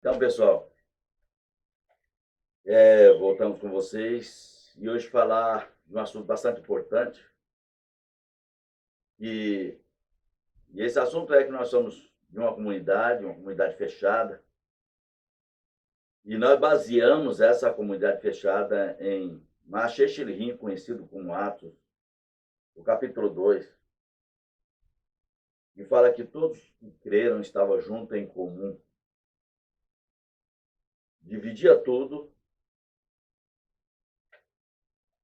Então, pessoal, voltamos com vocês e hoje falar de um assunto bastante importante. E, e esse assunto é que nós somos de uma comunidade fechada, e nós baseamos essa comunidade fechada em Machechilrim, conhecido como Atos, o capítulo 2, que fala que todos que creram estavam juntos em comum, dividia tudo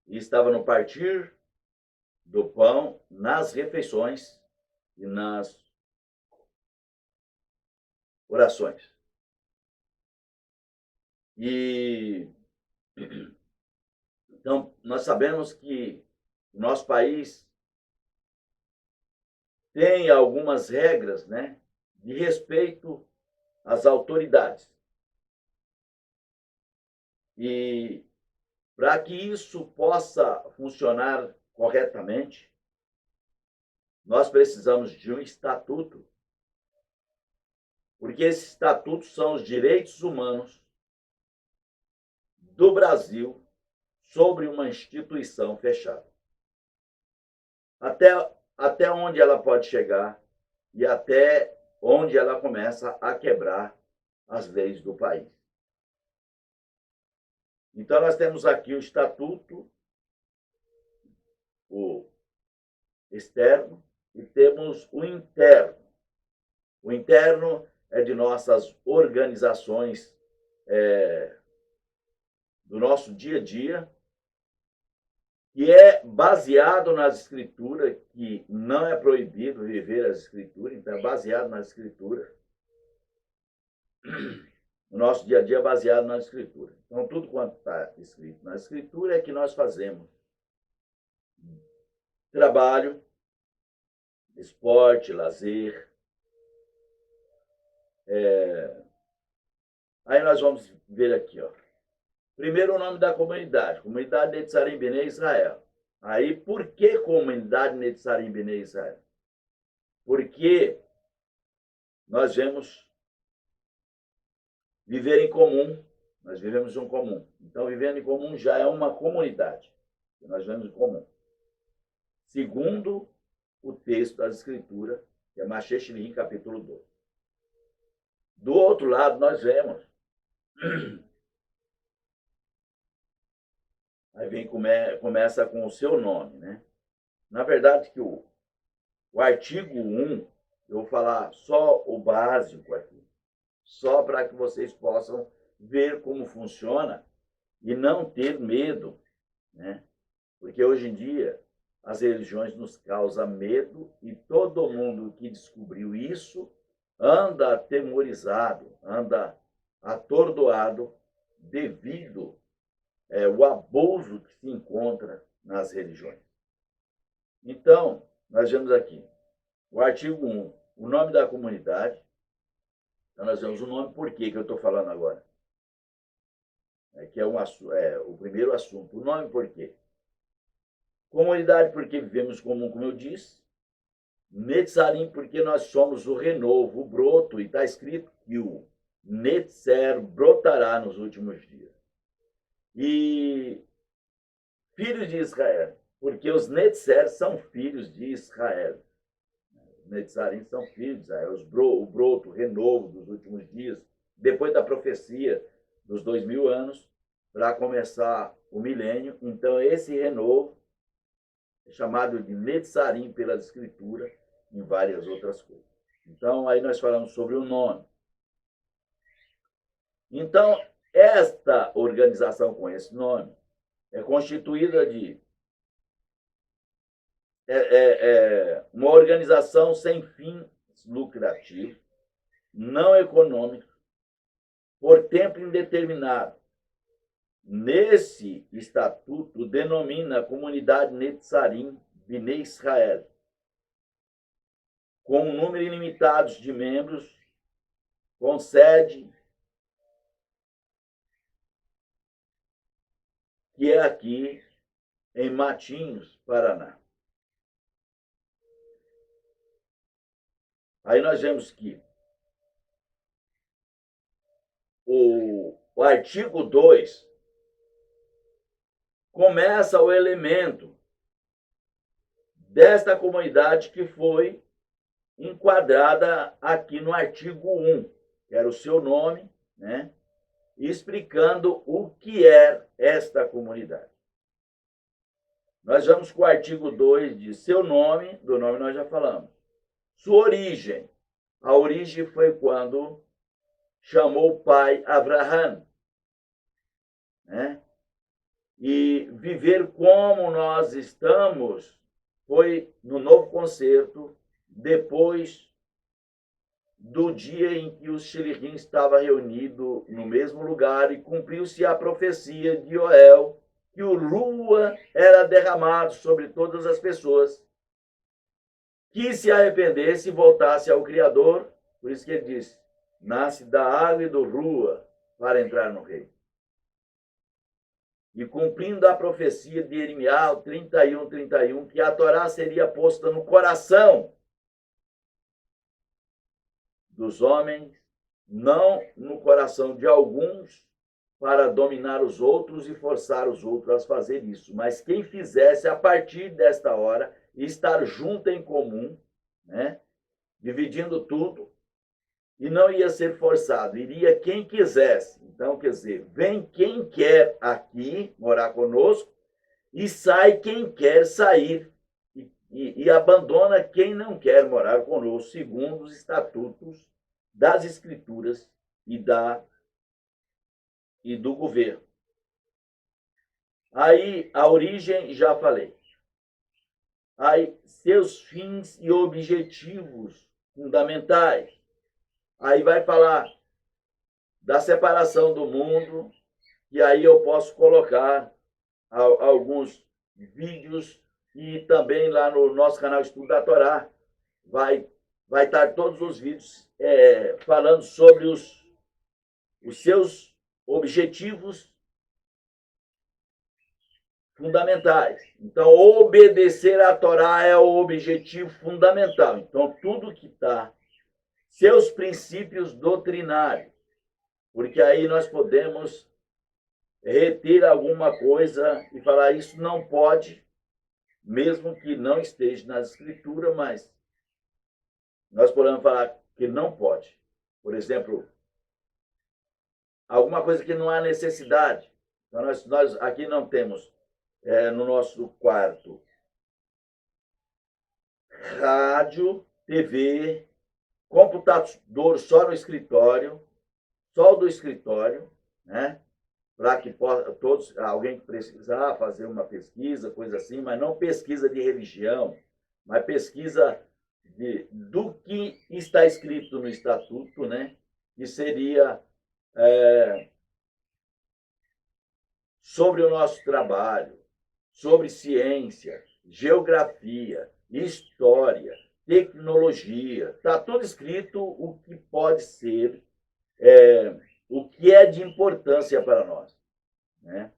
e estava no partir do pão, nas refeições e nas orações. E então nós sabemos que o nosso país tem algumas regras, né, de respeito às autoridades. E para que isso possa funcionar corretamente, nós precisamos de um estatuto, porque esses estatutos são os direitos humanos do Brasil sobre uma instituição fechada. Até, até onde ela pode chegar e até onde ela começa a quebrar as leis do país. Então, nós temos aqui o estatuto, o externo, e temos o interno. O interno é de nossas organizações, do nosso dia a dia, que é baseado nas escrituras, que não é proibido viver as escrituras, então é baseado nas escrituras. O nosso dia a dia é baseado na escritura. Então, tudo quanto está escrito na escritura é que nós fazemos. Trabalho, esporte, lazer. Aí nós vamos ver aqui, ó. Primeiro o nome da comunidade. Comunidade Netzarim Bnei Israel. Aí, por que comunidade Netzarim Bnei Israel? Porque nós vemos viver em comum. Nós vivemos em comum. Então, vivendo em comum já é uma comunidade. Que nós vivemos em comum. Segundo o texto das Escrituras, que é Machechilrim, capítulo 2. Do outro lado, nós vemos. Aí começa com o seu nome, né? Na verdade, que o artigo 1, eu vou falar só o básico aqui, só para que vocês possam ver como funciona e não ter medo, né? Porque hoje em dia as religiões nos causam medo e todo mundo que descobriu isso anda atemorizado, anda atordoado devido ao abuso que se encontra nas religiões. Então, nós vemos aqui o artigo 1, o nome da comunidade. Então, nós vemos o nome, por que eu estou falando agora? Que é o primeiro assunto. O nome, por quê? Comunidade, porque vivemos comum, como eu disse. Netzarim, porque nós somos o renovo, o broto, e está escrito que o Netzer brotará nos últimos dias. E filhos de Israel, porque os Netzer são filhos de Israel. Os Netzarim são filhos de Israel, o broto, o renovo dos últimos dias, depois da profecia dos 2000 anos, para começar o milênio. Então, esse renovo é chamado de Netzarim pelas escrituras, em várias outras coisas. Então, aí nós falamos sobre o nome. Então, esta organização com esse nome é constituída de uma organização sem fins lucrativos, não econômico, por tempo indeterminado. Nesse estatuto, denomina a comunidade Netzarim Bnei Israel, com um número ilimitado de membros, com sede, que é aqui em Matinhos, Paraná. Aí nós vemos que o artigo 2 começa o elemento desta comunidade que foi enquadrada aqui no artigo 1, que era o seu nome, né? Explicando o que é esta comunidade. Nós vamos com o artigo 2 de seu nome, do nome nós já falamos. Sua origem. A origem foi quando chamou o pai Abraham, né? E viver como nós estamos foi no novo concerto, depois do dia em que os Shilichim estavam reunidos no mesmo lugar e cumpriu-se a profecia de Joel, que o Rua era derramado sobre todas as pessoas que se arrependesse e voltasse ao Criador. Por isso que ele disse, nasce da água e do Rua para entrar no reino. E cumprindo a profecia de Jeremias 31, que a Torá seria posta no coração dos homens, não no coração de alguns, para dominar os outros e forçar os outros a fazer isso. Mas quem fizesse a partir desta hora, estar junto em comum, né, dividindo tudo, e não ia ser forçado, iria quem quisesse. Então, quer dizer, vem quem quer aqui morar conosco e sai quem quer sair e abandona quem não quer morar conosco, segundo os estatutos das Escrituras e do governo. Aí, a origem, já falei. Aí, seus fins e objetivos fundamentais. Aí vai falar da separação do mundo, e aí eu posso colocar alguns vídeos e também lá no nosso canal Estudo da Torá vai estar todos os vídeos falando sobre os seus objetivos fundamentais. Então, obedecer à Torá é o objetivo fundamental. Então, tudo que está, seus princípios doutrinários, porque aí nós podemos reter alguma coisa e falar isso não pode, mesmo que não esteja na Escritura, mas nós podemos falar que não pode. Por exemplo, alguma coisa que não há necessidade. Então, nós aqui não temos no nosso quarto rádio, TV, computador só no escritório, só do escritório, né? Para que todos, alguém que precisar fazer uma pesquisa, coisa assim, mas não pesquisa de religião, mas pesquisa do que está escrito no estatuto, né? Que seria sobre o nosso trabalho, sobre ciência, geografia, história, tecnologia. Está tudo escrito o que pode ser, o que é de importância para nós, né?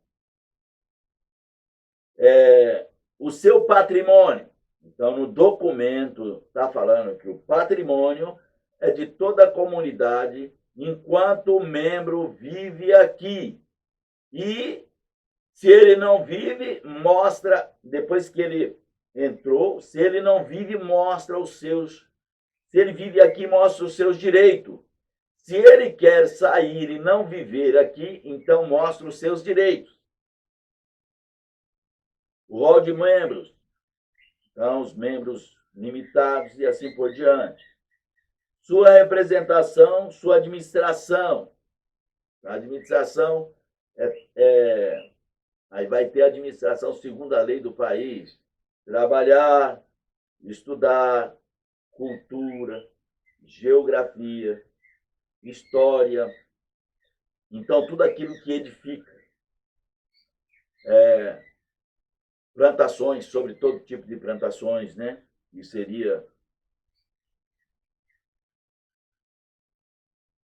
O seu patrimônio. Então, no documento está falando que o patrimônio é de toda a comunidade enquanto o membro vive aqui. E se ele não vive, mostra, depois que ele entrou, se ele não vive, mostra os seus. Se ele vive aqui, mostra os seus direitos. Se ele quer sair e não viver aqui, então mostra os seus direitos. O rol de membros. Então, os membros limitados e assim por diante. Sua representação, sua administração. A administração aí vai ter a administração segundo a lei do país. Trabalhar, estudar, cultura, geografia, história. Então, tudo aquilo que edifica. Plantações, sobre todo tipo de plantações, né? Que seria.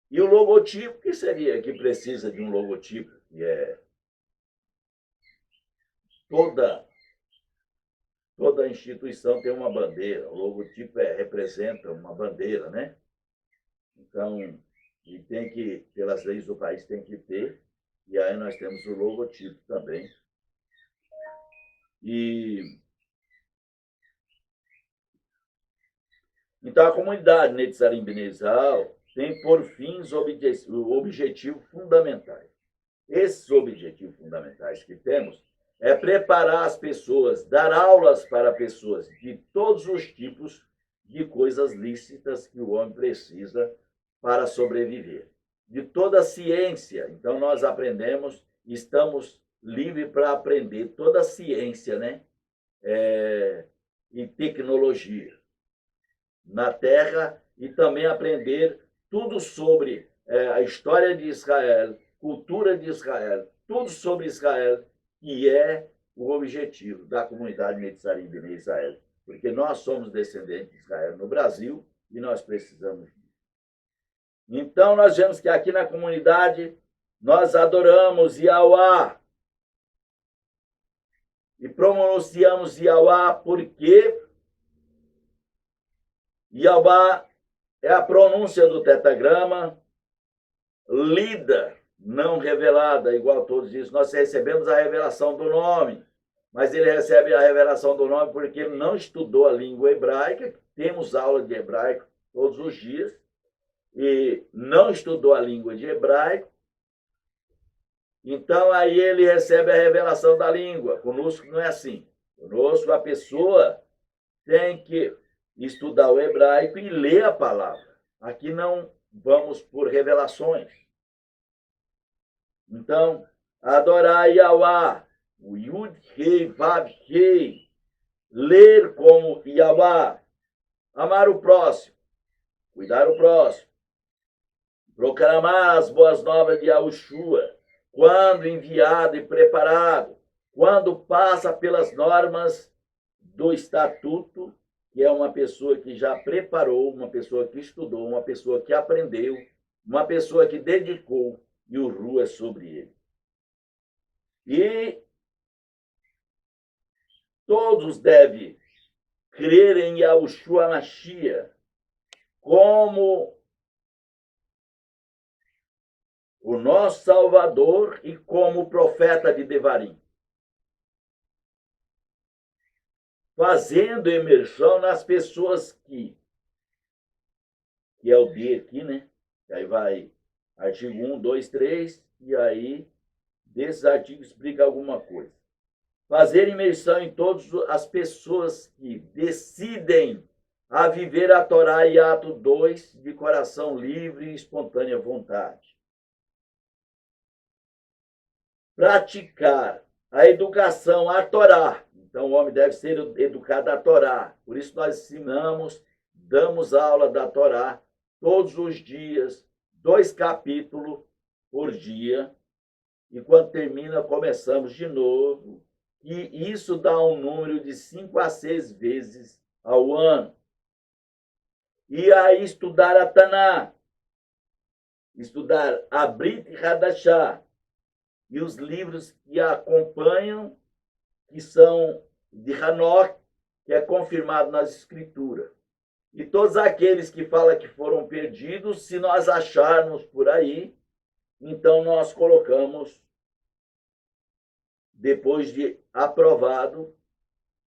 E o logotipo, que seria? Que precisa de um logotipo, que é toda instituição tem uma bandeira. O logotipo representa uma bandeira, né? Então, E tem que, pelas leis do país, tem que ter. E aí nós temos o logotipo também. Então, a comunidade Netzarim Benezal tem por fins objetivos fundamentais. Esses objetivos fundamentais que temos é preparar as pessoas, dar aulas para pessoas de todos os tipos de coisas lícitas que o homem precisa para sobreviver. De toda a ciência. Então, nós aprendemos, estamos livres para aprender toda a ciência, né? E tecnologia na Terra e também aprender tudo sobre a história de Israel, cultura de Israel, tudo sobre Israel, que é o objetivo da comunidade Netzarim Bnei Israel, porque nós somos descendentes de Israel no Brasil e nós precisamos disso. Então, nós vemos que aqui na comunidade nós adoramos Yahweh e pronunciamos Yahweh porque Yahweh é a pronúncia do tetagrama, lida, não revelada, igual todos dizem. Nós recebemos a revelação do nome, mas ele recebe a revelação do nome porque ele não estudou a língua hebraica. Temos aula de hebraico todos os dias, e não estudou a língua de hebraico. Então, aí ele recebe a revelação da língua. Conosco não é assim. Conosco, a pessoa tem que estudar o hebraico e ler a palavra. Aqui não vamos por revelações. Então, adorar Yahweh, o Yud Hei Vav Hei, ler como Yahweh, amar o próximo, cuidar o próximo, proclamar as boas novas de Yahushua, quando enviado e preparado, quando passa pelas normas do estatuto, que é uma pessoa que já preparou, uma pessoa que estudou, uma pessoa que aprendeu, uma pessoa que dedicou, e o Ru é sobre ele. E todos devem crer em Yahushua Mashiach como o nosso Salvador e como profeta de Devarim, fazendo imersão nas pessoas que é o D aqui, né? E aí vai artigo 1, 2, 3, e aí desses artigos explica alguma coisa. Fazer imersão em todas as pessoas que decidem a viver a Torá e ato 2 de coração livre e espontânea vontade. Praticar a educação à Torá. Então, o homem deve ser educado à Torá. Por isso, nós ensinamos, damos aula da Torá todos os dias, 2 capítulos por dia. E quando termina, começamos de novo. E isso dá um número de 5 a 6 vezes ao ano. E aí, estudar a Taná, estudar a Brit Hadashah, e os livros que a acompanham, que são de Hanok, que é confirmado nas Escrituras. E todos aqueles que falam que foram perdidos, se nós acharmos por aí, então nós colocamos, depois de aprovado,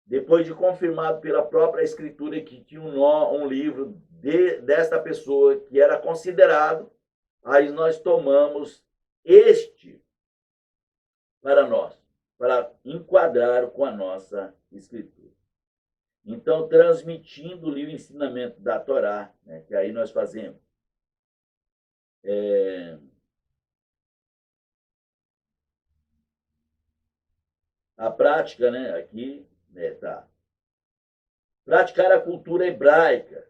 depois de confirmado pela própria Escritura que tinha um livro desta pessoa que era considerado, aí nós tomamos este para nós, para enquadrar com a nossa Escritura. Então, transmitindo o ensinamento da Torá, né, que aí nós fazemos. A prática, né, aqui, tá. Praticar a cultura hebraica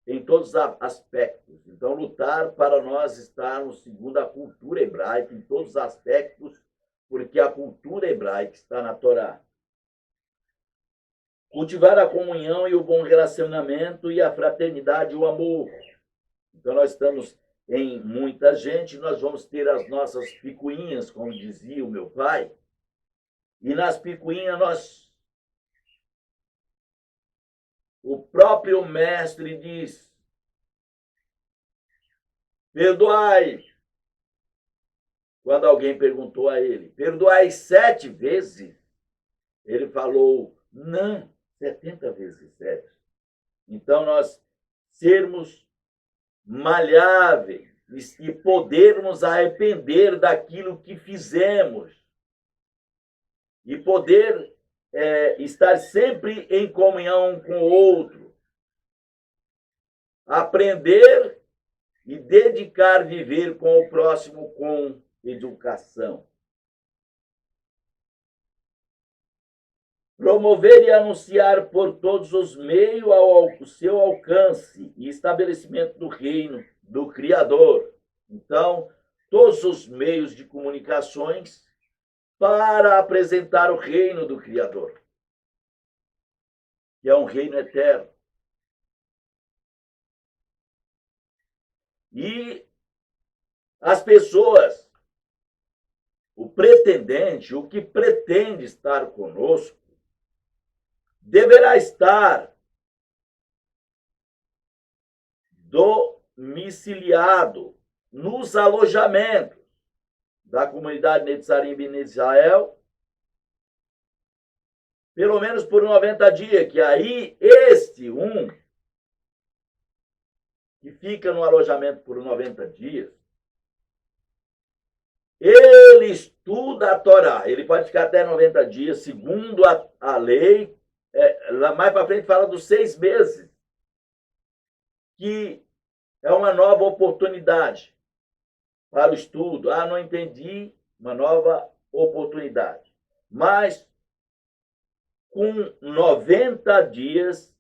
em todos os aspectos. Então, lutar para nós estarmos segundo a cultura hebraica em todos os aspectos, porque a cultura hebraica está na Torá. Cultivar a comunhão e o bom relacionamento e a fraternidade e o amor. Então, nós estamos em muita gente, nós vamos ter as nossas picuinhas, como dizia o meu pai, e nas picuinhas o próprio mestre diz, perdoai. Quando alguém perguntou a ele, perdoai 7 vezes? Ele falou, não, 70 vezes 7. Então, nós sermos maleáveis e podermos arrepender daquilo que fizemos e poder estar sempre em comunhão com o outro, aprender e dedicar viver com o próximo com educação. Promover e anunciar por todos os meios ao seu alcance e estabelecimento do reino do Criador. Então, todos os meios de comunicações para apresentar o reino do Criador, que é um reino eterno. E as pessoas, o pretendente, o que pretende estar conosco, deverá estar domiciliado nos alojamentos da comunidade Netzarim Bnei Israel, pelo menos por 90 dias, que aí que fica no alojamento por 90 dias, ele estuda a Torá. Ele pode ficar até 90 dias, segundo a lei. Lá mais para frente fala dos 6 meses, que é uma nova oportunidade para o estudo. Não entendi, uma nova oportunidade. Mas, com 90 dias,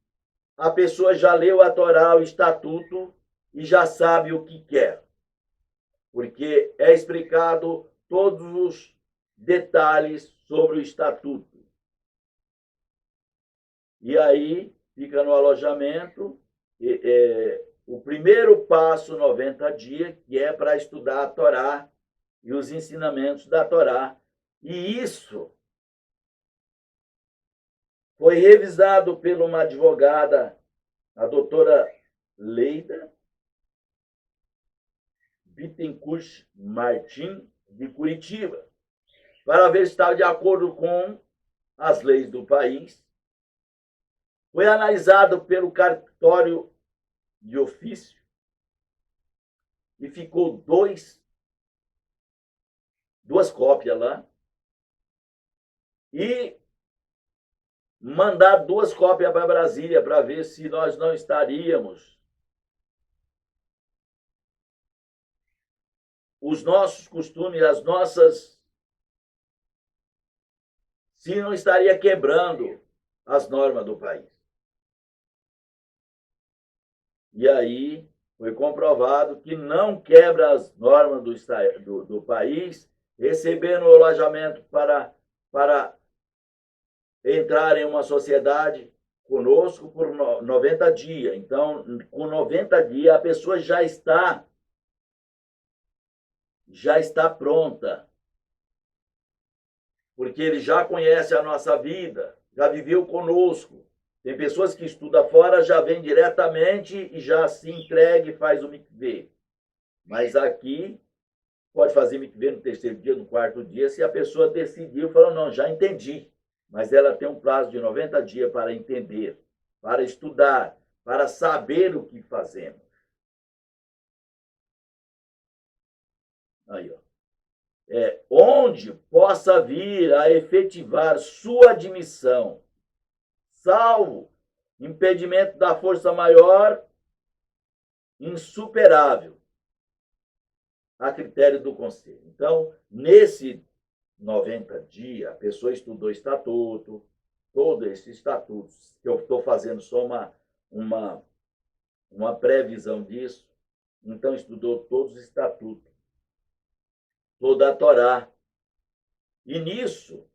a pessoa já leu a Torá, o Estatuto, e já sabe o que quer. Porque é explicado todos os detalhes sobre o Estatuto. E aí, fica no alojamento, o primeiro passo, 90 dias, que é para estudar a Torá e os ensinamentos da Torá. E isso foi revisado por uma advogada, a doutora Leida Bittencourt Martim, de Curitiba, para ver se estava de acordo com as leis do país. Foi analisado pelo cartório de ofício e ficou duas cópias lá. E mandar 2 cópias para Brasília para ver se nós não estaríamos, os nossos costumes, se não estaria quebrando as normas do país. E aí foi comprovado que não quebra as normas do país, recebendo o alojamento para entrar em uma sociedade conosco por 90 dias. Então, com 90 dias, a pessoa já está pronta, porque ele já conhece a nossa vida, já viveu conosco. Tem pessoas que estudam fora, já vêm diretamente e já se entrega e faz o mikvê. Mas aqui, pode fazer mikvê no 3º dia, no 4º dia, se a pessoa decidiu, falou, não, já entendi. Mas ela tem um prazo de 90 dias para entender, para estudar, para saber o que fazemos. Aí, ó. Onde possa vir a efetivar sua admissão, salvo impedimento da força maior, insuperável, a critério do conselho. Então, nesse 90 dias, a pessoa estudou estatuto, todos esses estatutos, que eu estou fazendo só uma previsão disso, então estudou todos os estatutos, toda a Torá. E nisso,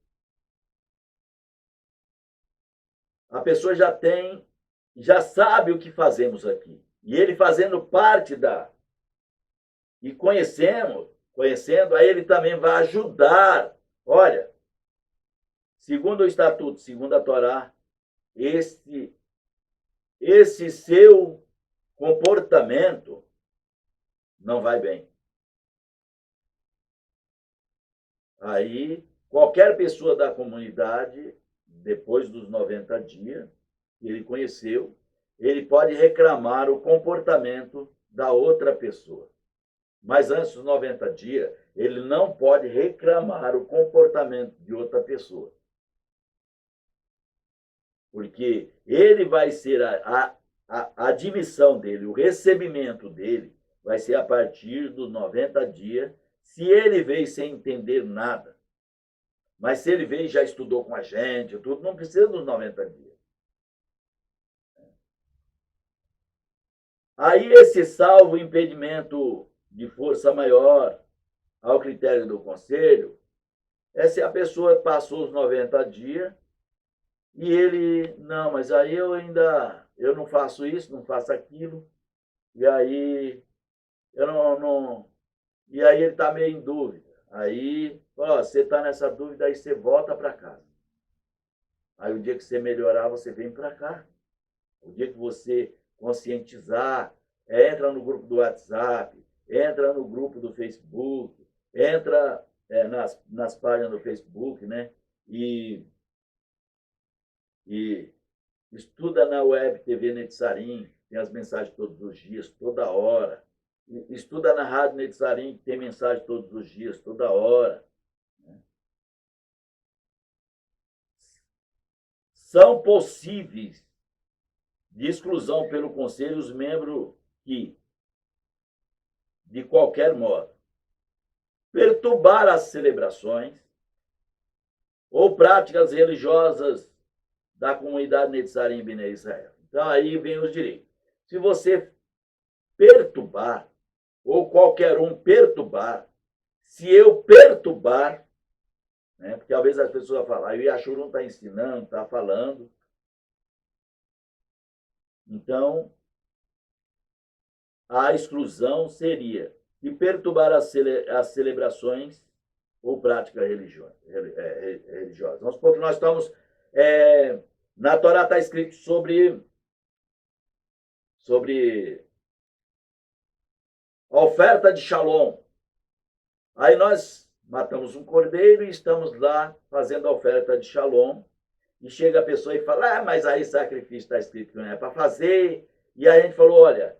a pessoa já sabe o que fazemos aqui. E ele fazendo parte e conhecendo, aí ele também vai ajudar. Olha, segundo o Estatuto, segundo a Torá, esse seu comportamento não vai bem. Aí, qualquer pessoa da comunidade, depois dos 90 dias que ele conheceu, ele pode reclamar o comportamento da outra pessoa. Mas antes dos 90 dias, ele não pode reclamar o comportamento de outra pessoa. Porque ele vai ser a admissão dele, o recebimento dele, vai ser a partir dos 90 dias, se ele veio sem entender nada. Mas se ele veio e já estudou com a gente, tudo, não precisa dos 90 dias. Aí esse salvo impedimento de força maior ao critério do conselho é se a pessoa passou os 90 dias e ele, não, mas aí eu não faço isso, não faço aquilo, e aí eu não e aí ele está meio em dúvida. Aí, ó, você está nessa dúvida, aí você volta para casa. Aí o dia que você melhorar, você vem para cá. O dia que você conscientizar, entra no grupo do WhatsApp, entra no grupo do Facebook, entra nas páginas do Facebook, né? E estuda na web TV Netsarim, tem as mensagens todos os dias, toda hora. Estuda na Rádio Netsarim, que tem mensagem todos os dias, toda hora. São possíveis de exclusão pelo Conselho os membros que, de qualquer modo, perturbar as celebrações ou práticas religiosas da comunidade Netzarim Bnei Israel. Então, aí vem os direitos. Se você perturbar, ou qualquer um perturbar, se eu perturbar, né, porque às vezes as pessoas falam, o Yashur não está ensinando, está falando. Então, a exclusão seria de perturbar as celebrações ou práticas religiosas. Vamos supor que nós estamos... na Torá está escrito sobre a oferta de Shalom. Aí nós matamos um cordeiro e estamos lá fazendo a oferta de Shalom. E chega a pessoa e fala, mas aí sacrifício está escrito que não é para fazer. E aí a gente falou, olha,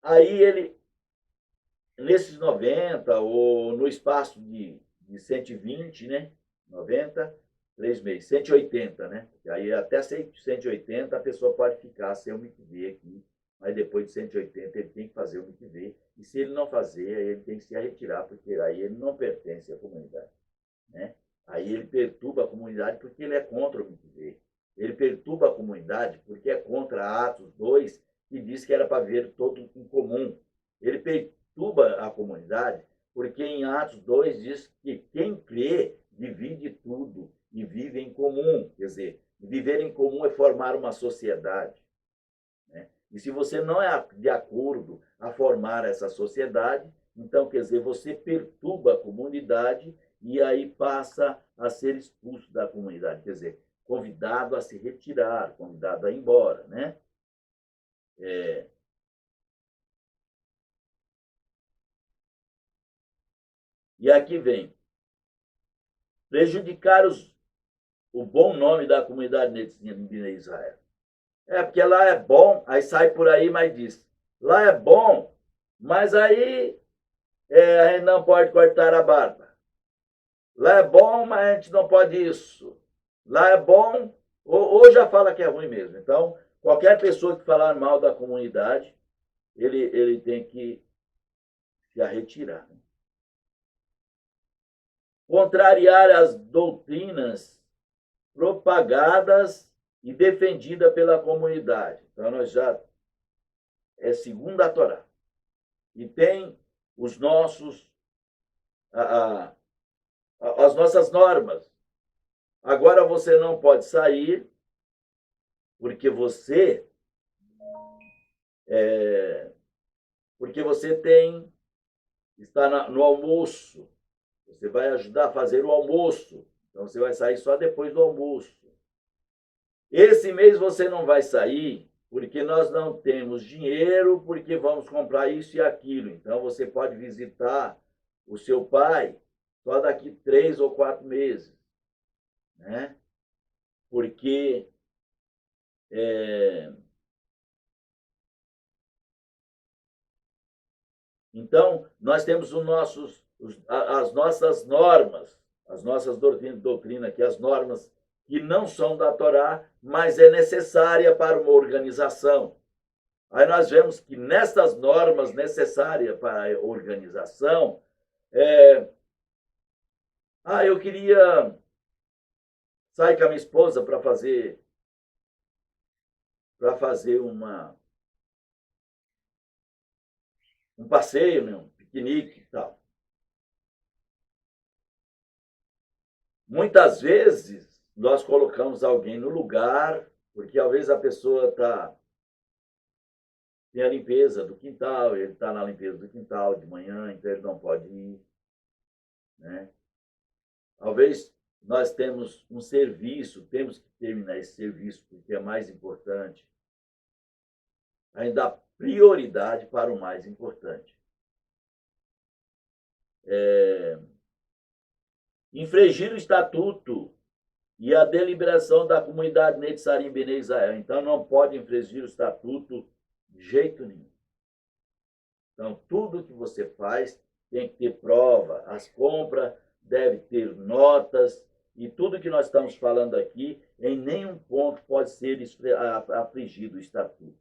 aí ele, nesses 90, ou no espaço de 120, né? 90, 3 meses, 180, né? E aí até 180 a pessoa pode ficar sem o mikvê aqui, mas depois de 180 ele tem que fazer o mikvê. E se ele não fazer, aí ele tem que se retirar, porque aí ele não pertence à comunidade, né? Aí ele perturba a comunidade porque ele é contra o mikvê. Ele perturba a comunidade porque é contra Atos 2, que diz que era para ver todo em comum. Ele perturba a comunidade porque em Atos 2 diz que quem crê divide tudo e vive em comum. Quer dizer, viver em comum é formar uma sociedade, né? E se você não é de acordo a formar essa sociedade, então, quer dizer, você perturba a comunidade e aí passa a ser expulso da comunidade. Quer dizer, convidado a se retirar, convidado a ir embora, né? E aqui vem prejudicar o bom nome da comunidade de Israel. Porque lá é bom, aí sai por aí, mas diz, lá é bom, mas aí a gente não pode cortar a barba. Lá é bom, mas a gente não pode isso. Lá é bom, ou já fala que é ruim mesmo. Então, qualquer pessoa que falar mal da comunidade, ele tem que se retirar. Contrariar as doutrinas propagadas e defendidas pela comunidade. Então, nós já... é segundo a Torá. E tem os nossos... as nossas normas. Agora você não pode sair porque você está no almoço. Você vai ajudar a fazer o almoço. Então você vai sair só depois do almoço. Esse mês você não vai sair porque nós não temos dinheiro, porque vamos comprar isso e aquilo. Então, você pode visitar o seu pai só daqui 3 ou 4 meses, né? Porque então nós temos as nossas normas, as nossas doutrinas aqui, as normas que não são da Torá, mas é necessária para uma organização. Aí nós vemos que nessas normas necessárias para a organização, eu queria sair com a minha esposa para fazer um passeio, né? Um piquenique e tal. Muitas vezes nós colocamos alguém no lugar, porque às vezes a pessoa tem a limpeza do quintal, ele está na limpeza do quintal de manhã, então ele não pode ir, né? Talvez nós temos um serviço, temos que terminar esse serviço, porque é mais importante. Ainda dá prioridade para o mais importante. Infringir o estatuto e a deliberação da comunidade Netzarim Bnei Israel. Então, não pode infringir o estatuto de jeito nenhum. Então, tudo que você faz tem que ter prova. As compras devem ter notas. E tudo que nós estamos falando aqui, em nenhum ponto pode ser afligido o estatuto.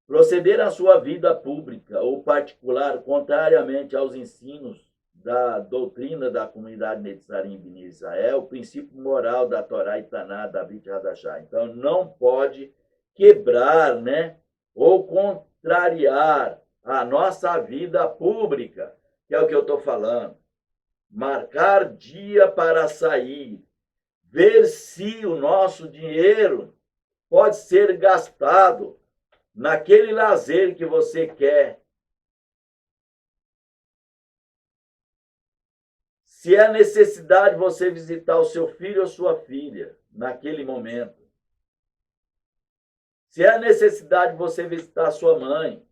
Proceder à sua vida pública ou particular, contrariamente aos ensinos da doutrina da comunidade Netzarim Bnei Israel, o princípio moral da Torá e Taná, da Brit Hadashah. Então, não pode quebrar, né, ou contrariar a nossa vida pública, que é o que eu estou falando. Marcar dia para sair, ver se o nosso dinheiro pode ser gastado naquele lazer que você quer. Se é necessidade você visitar o seu filho ou sua filha naquele momento. Se é necessidade você visitar a sua mãe.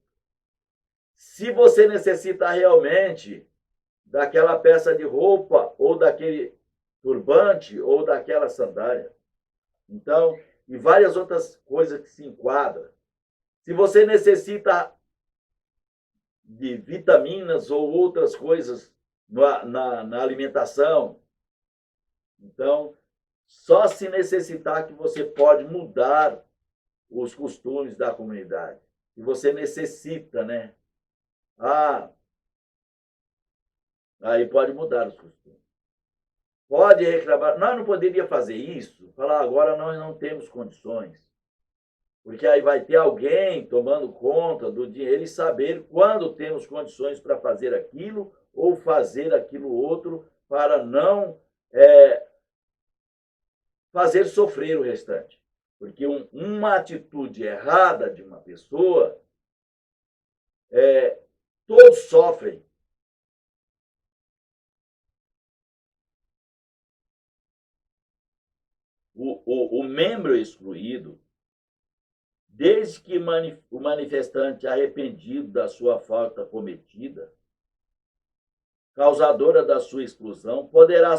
Se você necessita realmente daquela peça de roupa, ou daquele turbante, ou daquela sandália. Então, e várias outras coisas que se enquadram. Se você necessita de vitaminas ou outras coisas na alimentação, então, só se necessitar que você pode mudar os costumes da comunidade. E você necessita, né? Aí pode mudar os costumes. Pode reclamar. Nós não poderíamos fazer isso, falar agora nós não temos condições. Porque aí vai ter alguém tomando conta do dinheiro e saber quando temos condições para fazer aquilo ou fazer aquilo outro para não fazer sofrer o restante. Porque uma atitude errada de uma pessoa, todos sofrem. O membro excluído, desde que o manifestante arrependido da sua falta cometida, causadora da sua exclusão, poderá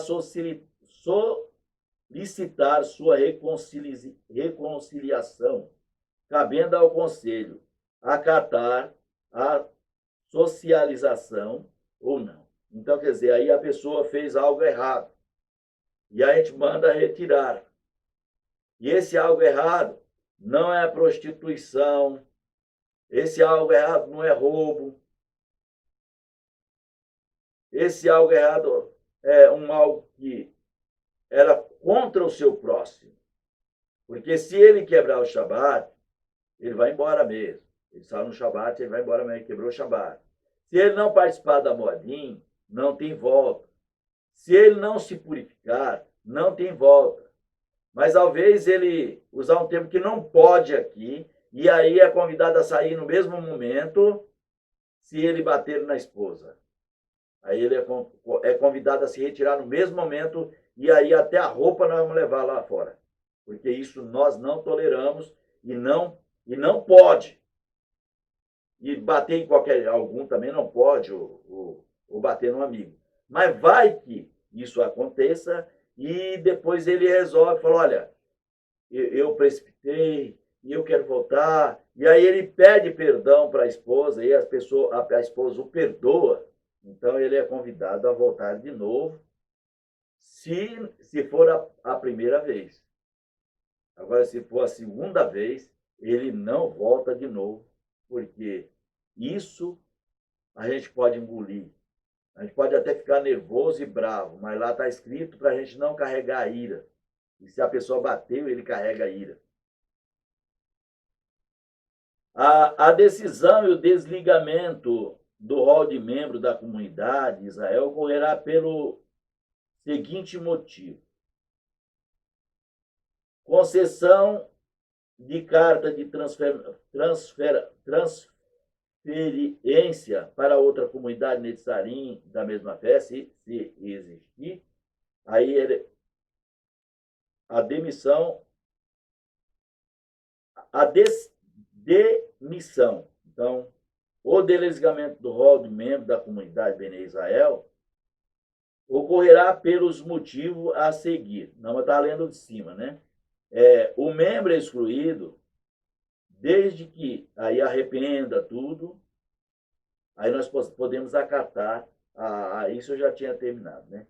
solicitar sua reconciliação, cabendo ao conselho acatar a socialização ou não. Então, quer dizer, aí a pessoa fez algo errado e a gente manda retirar. E esse algo errado não é prostituição, esse algo errado não é roubo, esse algo errado é algo que era contra o seu próximo. Porque se ele quebrar o Shabat, ele vai embora mesmo. Ele saiu no Shabat, ele vai embora mesmo, ele quebrou o Shabat. Se ele não participar da Moadim, não tem volta. Se ele não se purificar, não tem volta. Mas talvez ele usar um termo que não pode aqui, e aí é convidado a sair no mesmo momento, se ele bater na esposa. Aí ele é convidado a se retirar no mesmo momento, e aí até a roupa nós vamos levar lá fora. porque isso nós não toleramos e não pode. E bater em algum também não pode, ou bater no amigo. Mas vai que isso aconteça e depois ele resolve, fala, olha, eu precipitei e eu quero voltar. E aí ele pede perdão para a esposa e a esposa o perdoa. Então ele é convidado a voltar de novo, se for a primeira vez. Agora, se for a segunda vez, ele não volta de novo, porque isso a gente pode engolir. A gente pode até ficar nervoso e bravo, mas lá está escrito para a gente não carregar a ira. E se a pessoa bateu, ele carrega a ira. A decisão e o desligamento do rol de membro da comunidade de Israel ocorrerá pelo seguinte motivo: concessão de carta de transferência para outra comunidade netzarim da mesma fé, se existir, aí a demissão, a demissão. Então, o desligamento do rol de membro da comunidade Bnei Israel ocorrerá pelos motivos a seguir. Não, está lendo de cima, né? O membro é excluído desde que aí arrependa tudo, aí nós podemos acatar. Isso eu já tinha terminado, né?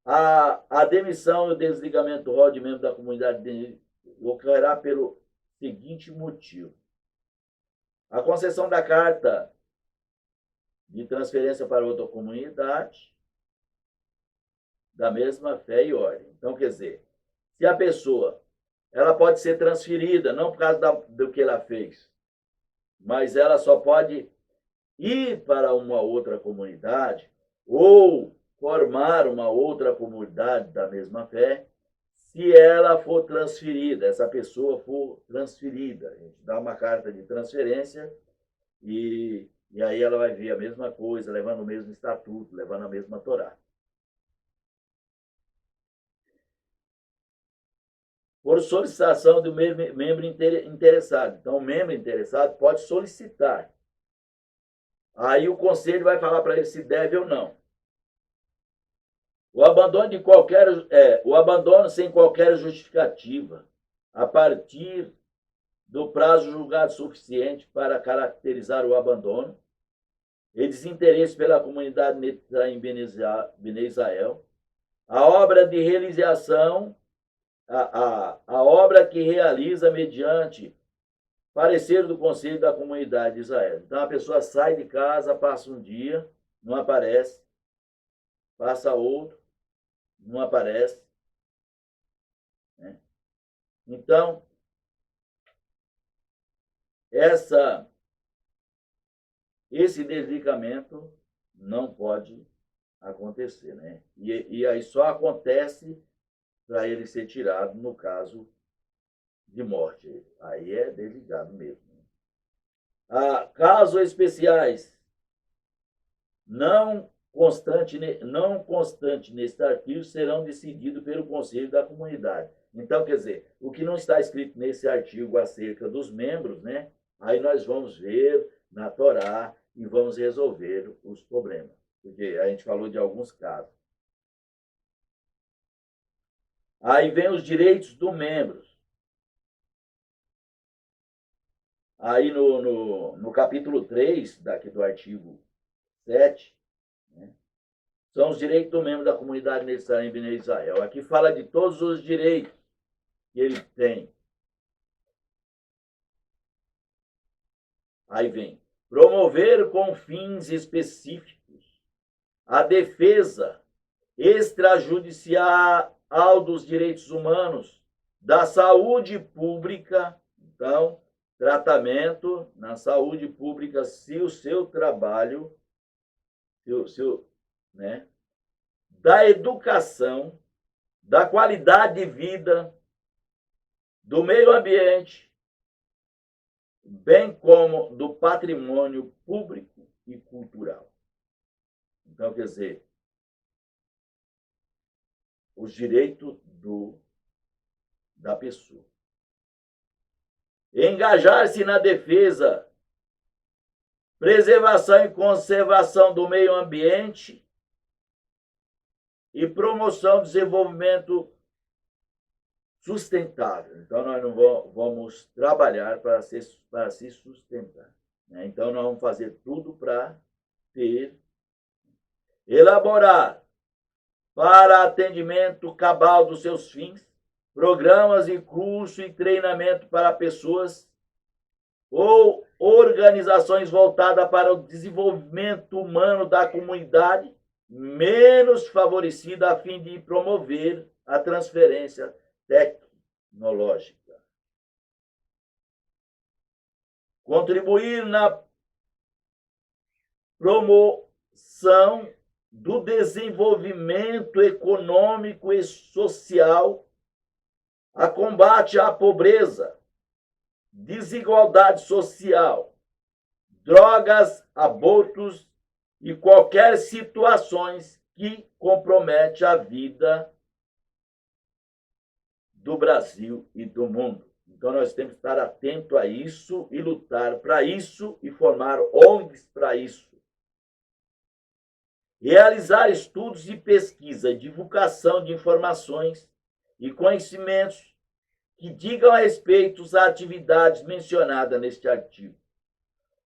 A demissão e o desligamento do rol de membro da comunidade ocorrerá pelo seguinte motivo: a concessão da carta de transferência para outra comunidade da mesma fé e ordem. Então, quer dizer, se a pessoa ela pode ser transferida, não por causa do que ela fez, mas ela só pode ir para uma outra comunidade ou formar uma outra comunidade da mesma fé se ela for transferida, essa pessoa for transferida. A gente dá uma carta de transferência e aí ela vai ver a mesma coisa, levando o mesmo estatuto, levando a mesma Torá. Por solicitação do membro interessado. Então, o membro interessado pode solicitar. Aí o conselho vai falar para ele se deve ou não. O abandono sem qualquer justificativa, a partir do prazo julgado suficiente para caracterizar o abandono, e desinteresse pela comunidade em Bnei Israel, a obra de realização, a obra que realiza mediante parecer do Conselho da Comunidade de Israel. Então a pessoa sai de casa, passa um dia, não aparece, passa outro, não aparece. Né? Então, esse desligamento não pode acontecer. Né? E aí só acontece para ele ser tirado no caso de morte. Aí é desligado mesmo. Casos especiais não constante neste artigo serão decididos pelo Conselho da Comunidade. Então, quer dizer, o que não está escrito nesse artigo acerca dos membros, né? Aí nós vamos ver na Torá e vamos resolver os problemas. Porque a gente falou de alguns casos. Aí vem os direitos dos membros. Aí no capítulo 3, daqui do artigo 7, né, são os direitos do membro da comunidade necessária em Bnei Israel. Aqui fala de todos os direitos que ele tem. Aí vem, promover com fins específicos a defesa extrajudicial dos direitos humanos, da saúde pública. Então, tratamento na saúde pública, se o seu trabalho, né, da educação, da qualidade de vida, do meio ambiente, bem como do patrimônio público e cultural. Então, quer dizer, os direitos da pessoa. Engajar-se na defesa, preservação e conservação do meio ambiente e promoção do desenvolvimento sustentável. Então, nós não vamos trabalhar para se sustentar. Né? Então, nós vamos fazer tudo para elaborar para atendimento cabal dos seus fins, programas e cursos e treinamento para pessoas ou organizações voltadas para o desenvolvimento humano da comunidade menos favorecida, a fim de promover a transferência tecnológica. Contribuir na promoção do desenvolvimento econômico e social, a combate à pobreza, desigualdade social, drogas, abortos e qualquer situações que compromete a vida do Brasil e do mundo. Então, nós temos que estar atento a isso e lutar para isso e formar ONGs para isso. Realizar estudos de pesquisa e divulgação de informações e conhecimentos que digam a respeito às atividades mencionadas neste artigo.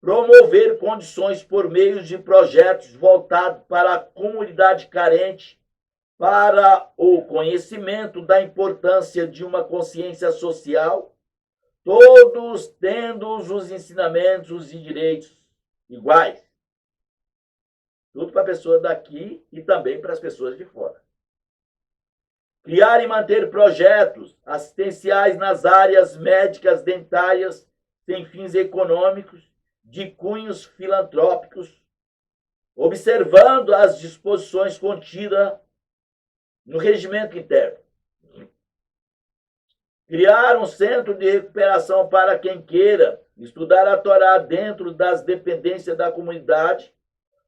Promover condições por meio de projetos voltados para a comunidade carente, para o conhecimento da importância de uma consciência social, todos tendo os ensinamentos e direitos iguais. Tudo para a pessoa daqui e também para as pessoas de fora. Criar e manter projetos assistenciais nas áreas médicas, dentárias, sem fins econômicos, de cunhos filantrópicos, observando as disposições contidas no regimento interno. Criar um centro de recuperação para quem queira estudar a Torá dentro das dependências da comunidade,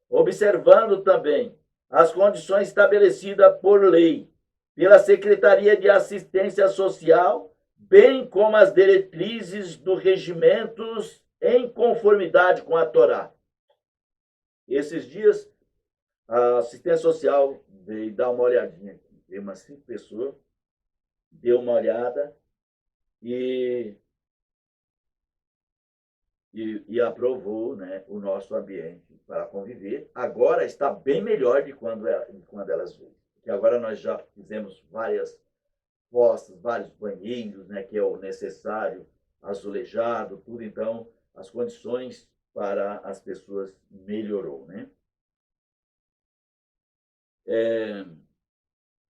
observando também as condições estabelecidas por lei pela Secretaria de Assistência Social, bem como as diretrizes dos regimentos em conformidade com a Torá. Esses dias, a assistência social veio dar uma olhadinha aqui. Veio umas 5 pessoas, deu uma olhada e aprovou, né, o nosso ambiente para conviver. Agora está bem melhor de quando elas veio. Porque agora nós já fizemos várias postas, vários banheiros, né, que é o necessário, azulejado, tudo. Então, as condições para as pessoas melhorou, né?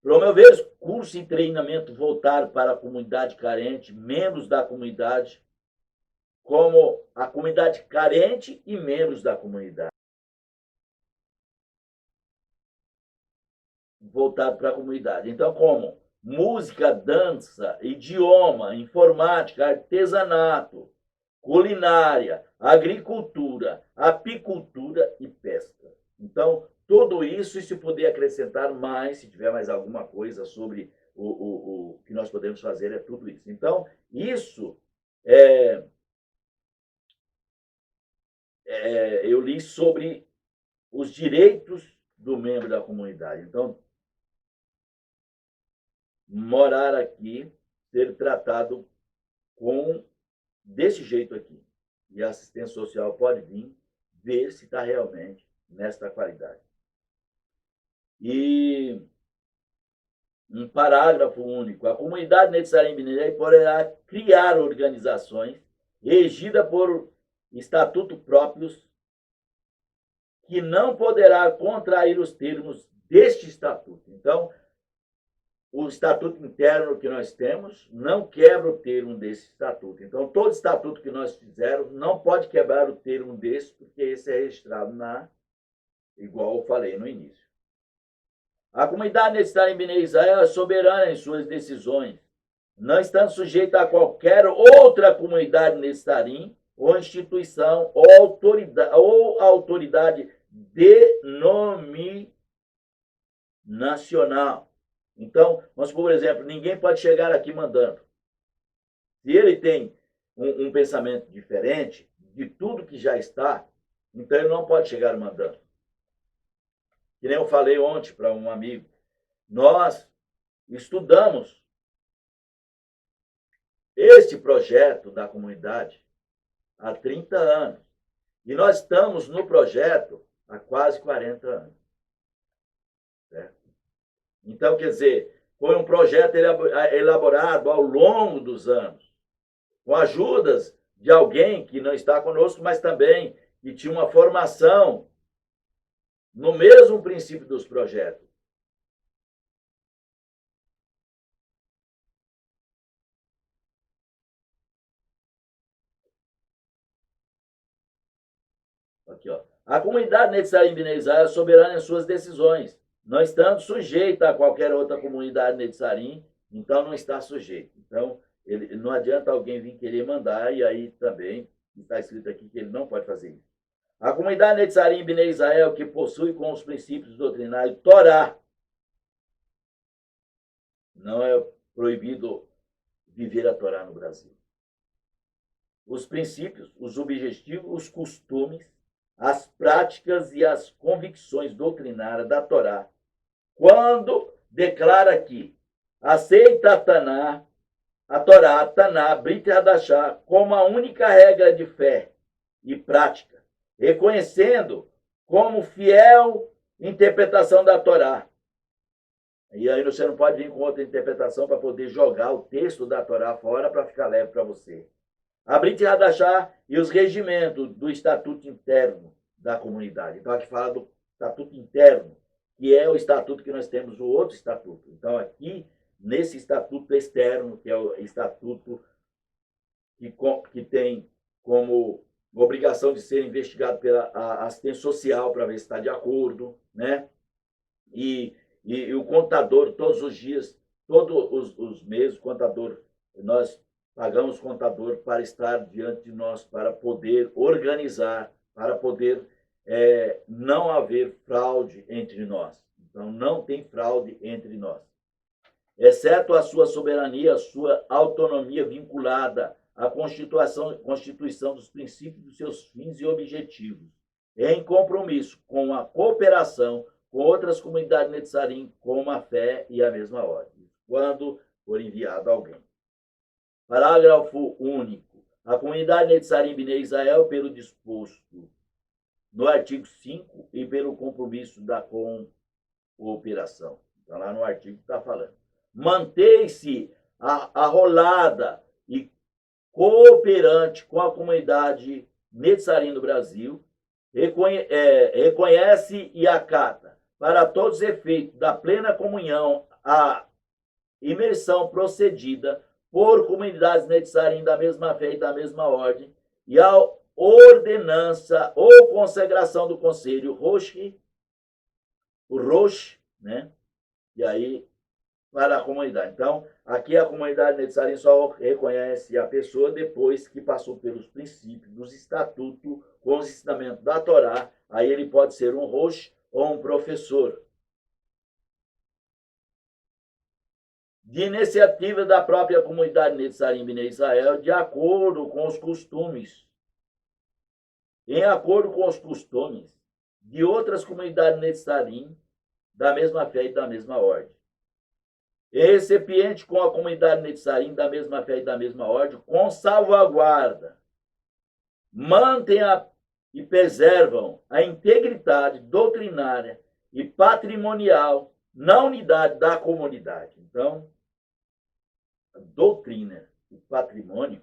Promover curso e treinamento voltado para a comunidade carente, membros da comunidade, como a comunidade carente e membros da comunidade. Voltado para a comunidade. Então, como música, dança, idioma, informática, artesanato, culinária, agricultura, apicultura e pesca. Então, tudo isso, e se puder acrescentar mais, se tiver mais alguma coisa sobre o que nós podemos fazer, é tudo isso. Então, isso eu li sobre os direitos do membro da comunidade. Então, morar aqui, ser tratado desse jeito aqui. E a assistência social pode vir ver se está realmente nesta qualidade. E um parágrafo único. A comunidade Netzarim Binei poderá criar organizações regidas por estatutos próprios que não poderá contrair os termos deste estatuto. Então, o estatuto interno que nós temos não quebra o termo desse estatuto. Então, todo estatuto que nós fizermos não pode quebrar o termo desse, porque esse é registrado igual eu falei no início. A comunidade Netzarim Binei Israel é soberana em suas decisões, não estando sujeita a qualquer outra comunidade Netzarim ou instituição ou autoridade denominacional. Então, vamos por exemplo, ninguém pode chegar aqui mandando. Se ele tem um pensamento diferente de tudo que já está, então ele não pode chegar mandando. Que nem eu falei ontem para um amigo, nós estudamos este projeto da comunidade há 30 anos. E nós estamos no projeto há quase 40 anos. Certo? Então, quer dizer, foi um projeto elaborado ao longo dos anos, com ajudas de alguém que não está conosco, mas também que tinha uma formação no mesmo princípio dos projetos. Aqui, ó. A comunidade Netzarim Bnei Israel é soberana em suas decisões, não estando sujeita a qualquer outra comunidade Netzarim, então não está sujeito. Então, não adianta alguém vir querer mandar, e aí também está escrito aqui que ele não pode fazer isso. A comunidade Netzarim Bnei Israel, que possui com os princípios doutrinários Torá, não é proibido viver a Torá no Brasil. Os princípios, os objetivos, os costumes, as práticas e as convicções doutrinárias da Torá, quando declara que aceita a Torá, a Taná, Brit Hadashah, como a única regra de fé e prática, reconhecendo como fiel interpretação da Torá. E aí você não pode vir com outra interpretação para poder jogar o texto da Torá fora para ficar leve para você. A Brit Hadashah e os regimentos do estatuto interno da comunidade. Então, aqui fala do estatuto interno, que é o estatuto que nós temos, o outro estatuto. Então, aqui, nesse estatuto externo, que é o estatuto que tem como obrigação de ser investigado pela assistência social para ver se está de acordo, né? E o contador, todos os dias, todos os meses, o contador, nós pagamos contador para estar diante de nós, para poder organizar, para poder não haver fraude entre nós. Então, não tem fraude entre nós. Exceto a sua soberania, a sua autonomia vinculada à constituição dos princípios dos seus fins e objetivos, em compromisso com a cooperação com outras comunidades Netzarim, com a fé e a mesma ordem, quando for enviado alguém. Parágrafo único. A comunidade Netzarim Bnei Israel, pelo disposto no artigo 5 e pelo compromisso da cooperação. Então, lá no artigo está falando. Mantém-se arrolada e cooperante com a comunidade Netzarim do Brasil, reconhece e acata, para todos os efeitos da plena comunhão, a imersão procedida por comunidades Netzarim da mesma fé e da mesma ordem, e a ordenança ou consagração do conselho o Rosh, né? E aí, para a comunidade. Então, aqui a comunidade Netzarim só reconhece a pessoa depois que passou pelos princípios dos estatutos, com os ensinamentos da Torá, aí ele pode ser um Rosh ou um professor. De iniciativa da própria comunidade Netzarim Bnei Israel, de acordo com os costumes, em acordo com os costumes de outras comunidades Netzarim, da mesma fé e da mesma ordem. Em recipiente com a comunidade Netzarim, da mesma fé e da mesma ordem, com salvaguarda, mantêm e preservam a integridade doutrinária e patrimonial na unidade da comunidade. Então, a doutrina e patrimônio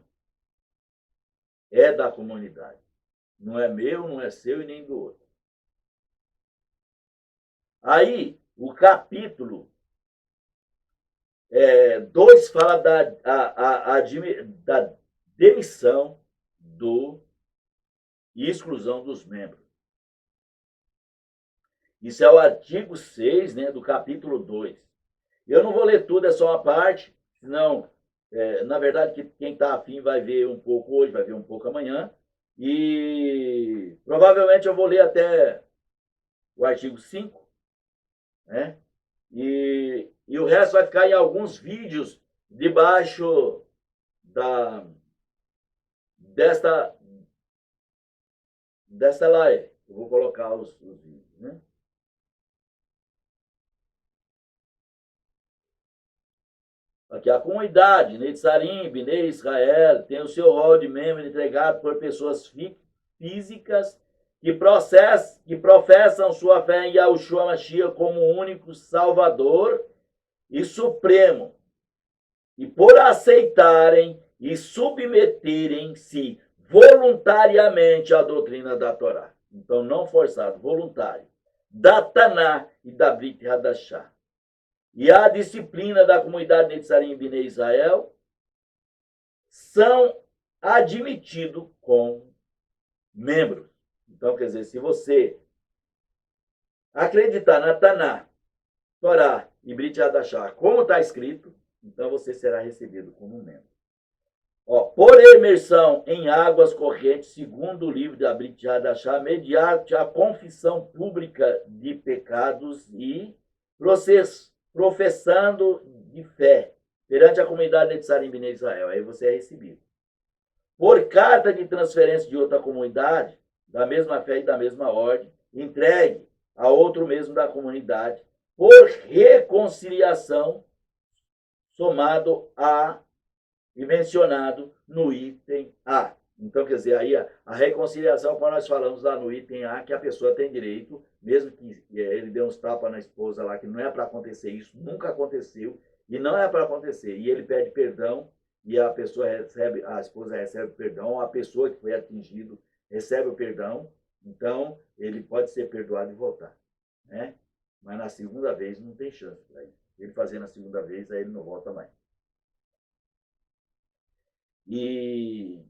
é da comunidade. Não é meu, não é seu e nem do outro. Aí, o capítulo 2 fala da demissão e exclusão dos membros. Isso é o artigo 6, né, do capítulo 2. Eu não vou ler tudo, é só uma parte, senão, na verdade, quem está afim vai ver um pouco hoje, vai ver um pouco amanhã, e provavelmente eu vou ler até o artigo 5, né? E o resto vai ficar em alguns vídeos debaixo desta live. Eu vou colocar os vídeos, né? Aqui, a comunidade Netzarim, Bnei Israel, tem o seu rol de membro entregado por pessoas físicas que professam sua fé em Yahushua Mashiach como único Salvador e Supremo, e por aceitarem e submeterem-se voluntariamente à doutrina da Torá. Então, não forçado, voluntário. Da Taná e da Brit Hadashah. E a disciplina da comunidade Netzarim Bnei Israel são admitidos com membros. Então, quer dizer, se você acreditar na Taná, Torá e Brit Hadashah, como está escrito, então você será recebido como membro. Por imersão em águas correntes, segundo o livro da Brit Hadashah, mediante a confissão pública de pecados e professando de fé perante a comunidade de Netzarim Bnei Israel. Aí você é recebido. Por carta de transferência de outra comunidade, da mesma fé e da mesma ordem, entregue a outro mesmo da comunidade, por reconciliação, somado a e mencionado no item A. Então, quer dizer, aí a reconciliação, quando nós falamos lá no item A, que a pessoa tem direito, mesmo que ele dê uns tapas na esposa lá, que não é para acontecer isso, nunca aconteceu, e não é para acontecer, e ele pede perdão, e a esposa recebe perdão, a pessoa que foi atingido recebe o perdão, então ele pode ser perdoado e voltar, né? Mas na segunda vez não tem chance para ele. Ele fazendo a segunda vez, aí ele não volta mais. E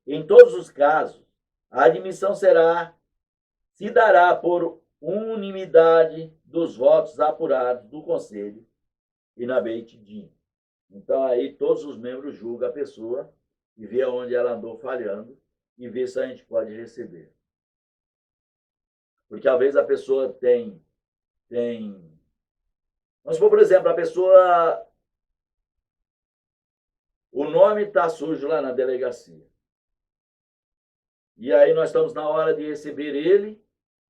em todos os casos, a admissão se dará por unanimidade dos votos apurados do Conselho e na Beit Din. Então, aí todos os membros julgam a pessoa e vê onde ela andou falhando e vê se a gente pode receber. Porque, às vezes, a pessoa tem... Vamos supor, por exemplo, a pessoa... O nome está sujo lá na delegacia. E aí nós estamos na hora de receber ele.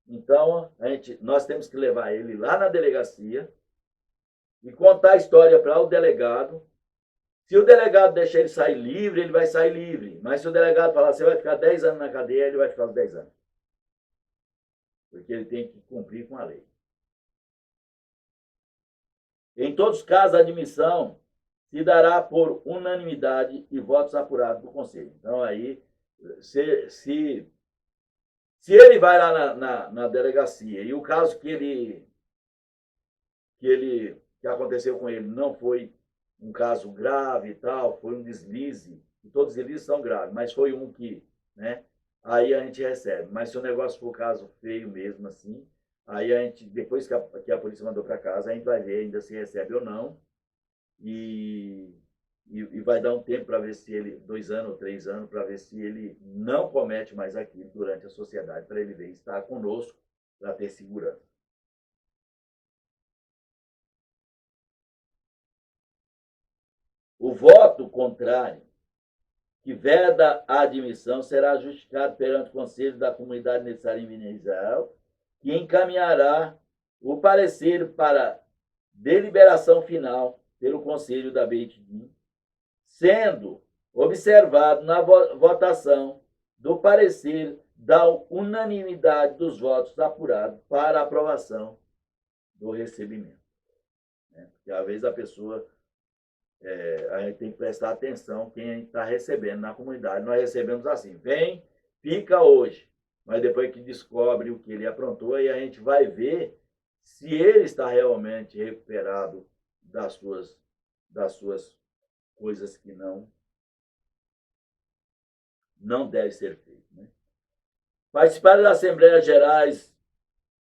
Então, nós temos que levar ele lá na delegacia e contar a história para o delegado. Se o delegado deixar ele sair livre, ele vai sair livre. Mas se o delegado falar, você vai ficar 10 anos na cadeia, ele vai ficar os 10 anos. Porque ele tem que cumprir com a lei. Em todos os casos, a admissão se dará por unanimidade e votos apurados do Conselho. Então, aí, se ele vai lá na delegacia e o caso que aconteceu com ele não foi um caso grave e tal, foi um deslize, e todos os deslizes são graves, mas foi um que, né, aí a gente recebe. Mas se o negócio for um caso feio mesmo assim, aí a gente, depois que a polícia mandou para casa, a gente vai ver ainda se recebe ou não. E vai dar um tempo para ver se ele, 2 anos ou 3 anos, para ver se ele não comete mais aquilo durante a sociedade, para ele ver estar conosco, para ter segurança. O voto contrário, que veda a admissão, será justificado perante o Conselho da Comunidade Netzarim Bnei Israel, que encaminhará o parecer para deliberação final pelo Conselho da Beit Din, sendo observado na votação do parecer da unanimidade dos votos apurados para a aprovação do recebimento. Porque às vezes a pessoa, a gente tem que prestar atenção quem está recebendo na comunidade. Nós recebemos assim, vem, fica hoje, mas depois que descobre o que ele aprontou, aí a gente vai ver se ele está realmente recuperado das suas coisas que não deve ser feito. Né? Participar das Assembleias Gerais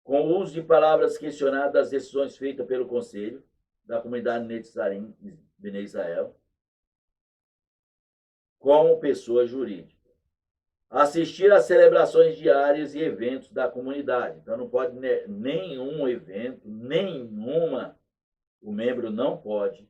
com o uso de palavras questionadas das decisões feitas pelo Conselho da Comunidade Netzarim Bnei Israel como pessoa jurídica. Assistir às celebrações diárias e eventos da comunidade. Então, não pode nenhum evento, o membro não pode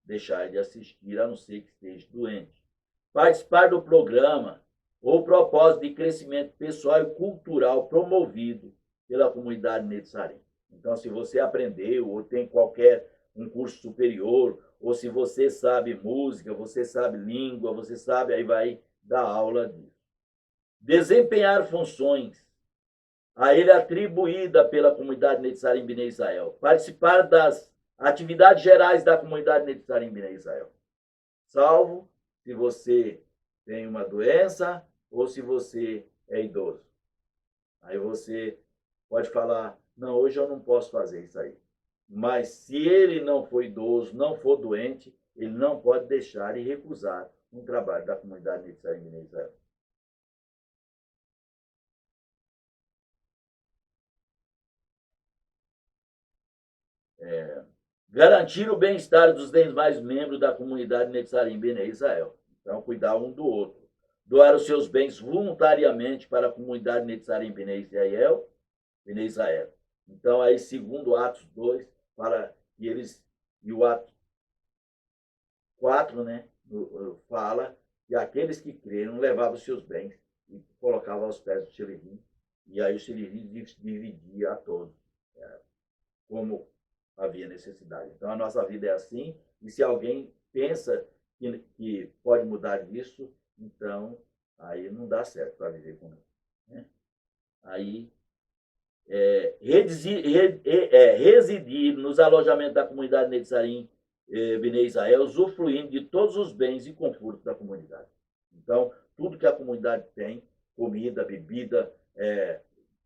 deixar de assistir, a não ser que esteja doente. Participar do programa ou propósito de crescimento pessoal e cultural promovido pela comunidade Netsarim. Então, se você aprendeu ou tem qualquer um curso superior, ou se você sabe música, você sabe língua, você sabe, aí vai dar aula disso. Desempenhar funções a ele atribuída pela comunidade Netzarim Bnei Israel. Participar das atividades gerais da comunidade Netzarim Bnei Israel. Salvo se você tem uma doença ou se você é idoso. Aí você pode falar, não, hoje eu não posso fazer isso aí. Mas se ele não for idoso, não for doente, ele não pode deixar e recusar um trabalho da comunidade Netzarim Bnei Israel. Garantir o bem-estar dos demais membros da comunidade Netzarim Bnei Israel. Então, cuidar um do outro. Doar os seus bens voluntariamente para a comunidade Netzarim Bnei Israel. Então, aí, segundo Atos 2, fala que eles, e o Atos 4, né, fala que aqueles que creram levavam os seus bens e colocavam aos pés do Shelirim. E aí o Shelirim dividia a todos, como havia necessidade. Então, a nossa vida é assim, e se alguém pensa que pode mudar disso, então, aí não dá certo para viver conosco. Né? Aí, residir nos alojamentos da comunidade Netzarim Bnei Israel, usufruindo de todos os bens e confortos da comunidade. Então, tudo que a comunidade tem, comida, bebida,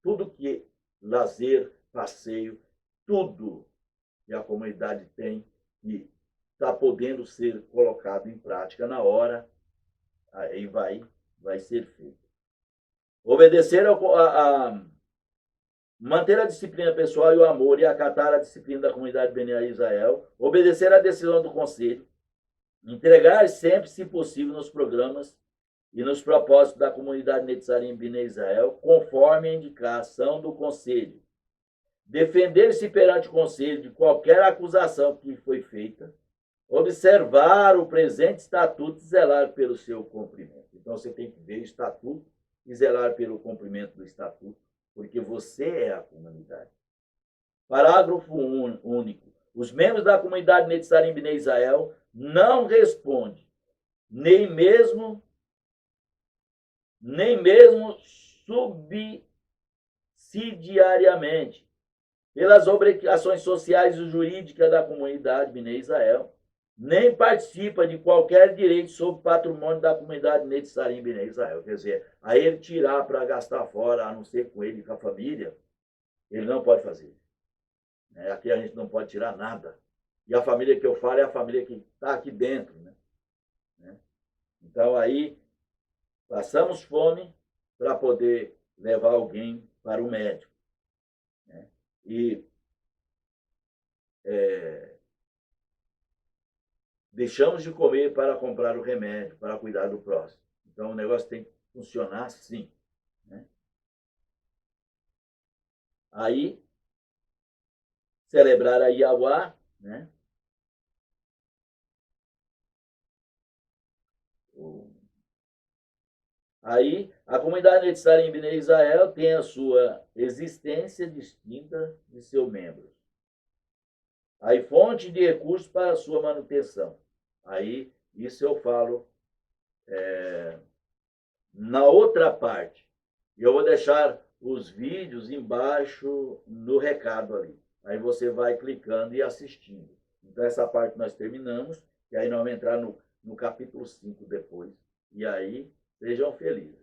tudo que lazer, passeio, tudo que a comunidade tem e está podendo ser colocado em prática na hora, aí vai ser feito. Obedecer manter a disciplina pessoal e o amor e acatar a disciplina da comunidade Bnei Israel, obedecer à decisão do conselho, entregar sempre, se possível, nos programas e nos propósitos da comunidade Netzarim Bnei Israel, conforme a indicação do conselho. Defender-se perante o conselho de qualquer acusação que foi feita, observar o presente estatuto e zelar pelo seu cumprimento. Então, você tem que ver o estatuto e zelar pelo cumprimento do estatuto, porque você é a comunidade. Parágrafo único. Os membros da comunidade Netzarim Bnei Israel não respondem, nem mesmo subsidiariamente, pelas obrigações sociais e jurídicas da comunidade Bnei Israel, nem participa de qualquer direito sobre o patrimônio da comunidade Netzarim Bnei Israel. Quer dizer, a ele tirar para gastar fora, a não ser com ele e com a família, ele não pode fazer. Aqui a gente não pode tirar nada. E a família que eu falo é a família que está aqui dentro. Né? Então aí, passamos fome para poder levar alguém para o médico. Né? E deixamos de comer para comprar o remédio, para cuidar do próximo. Então, o negócio tem que funcionar assim. Né? Aí, celebrar a Yahuá, né? Aí, a comunidade Netzarim Bnei Israel tem a sua existência distinta de seus membros. Aí, fonte de recursos para a sua manutenção. Aí, isso eu falo na outra parte. Eu vou deixar os vídeos embaixo no recado ali. Aí você vai clicando e assistindo. Então, essa parte nós terminamos, e aí nós vamos entrar no capítulo 5 depois. E aí, sejam felizes.